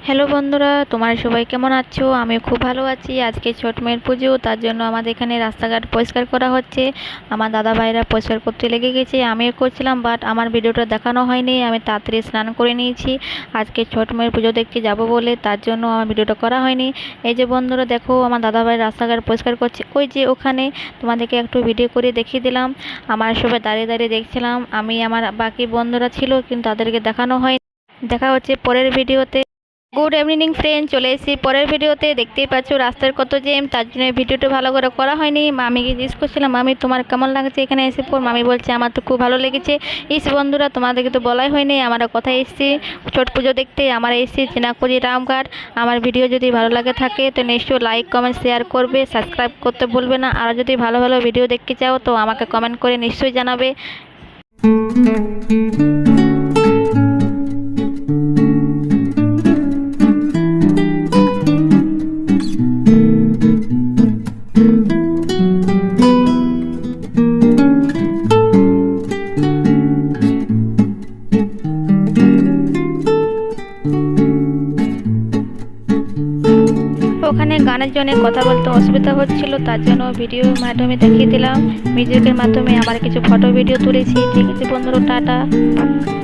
Hello বন্ধুরা, তোমরা সবাই কেমন আছো? আমি খুব ভালো আছি। আজকে ছোট মেয়ের পুজো, তার জন্য আমাদের এখানে রাস্তাঘাট পরিষ্কার করা হচ্ছে। আমার দাদা ভাইরা পরিষ্কার করতে লেগে গেছে, আমিও করছিলাম, বাট আমার ভিডিওটা দেখানো হয়নি। আমি তাড়াতাড়ি স্নান করে নিয়েছি আজকে ছোট মেয়ের পুজো দেখতে যাব বলে, তার জন্য আমার ভিডিওটা করা হয়নি। এই যে বন্ধুরা দেখো, আমার দাদা ভাই রাস্তাঘাট পরিষ্কার করছে, ওই যে ওখানে। তোমাদেরকে একটু ভিডিও করে দেখিয়ে দিলাম। আমরা সবাই দাঁড়িয়ে দাঁড়িয়ে দেখছিলাম, আমি আমার বাকি বন্ধুরা ছিল কিন্তু তাদেরকে দেখানো হয়নি। দেখা হচ্ছে পরের ভিডিওতে। গুড ইভিনিং ফ্রেন্ড, চলে এসেছি পরের ভিডিওতে। দেখতেই পাচ্ছ রাস্তার কত জ্যাম, তার জন্য ভিডিওটা ভালো করে করা হয়নি। মামিকে জিজ্ঞেস করছিলাম, মামি তোমার কেমন লাগছে এখানে এসে পর? মামি বলছে আমার তো খুব ভালো লেগেছে। ইস বন্ধুরা, তোমাদেরকে তো বলাই হয়নি, আমরা কোথায় এসেছি ছট পুজো দেখতে। আমরা এসেছি চেনাকুড়ি রামঘাট। আমার ভিডিও যদি ভালো লাগে থাকে তো নিশ্চয়ই লাইক কমেন্ট শেয়ার করবে, সাবস্ক্রাইব করতে ভুলবে না। আর যদি ভালো ভালো ভিডিও দেখতে চাও তো আমাকে কমেন্ট করে নিশ্চয়ই জানাবে। ওখানে গানের জন্য কথা বলতে অসুবিধা হচ্ছিল, তার জন্য ভিডিওর মাধ্যমে দেখিয়ে দিলাম। মিউজিকের মাধ্যমে আবার কিছু ফটো ভিডিও তুলেছি। ঠিক আছে বন্ধুরা, টাটা।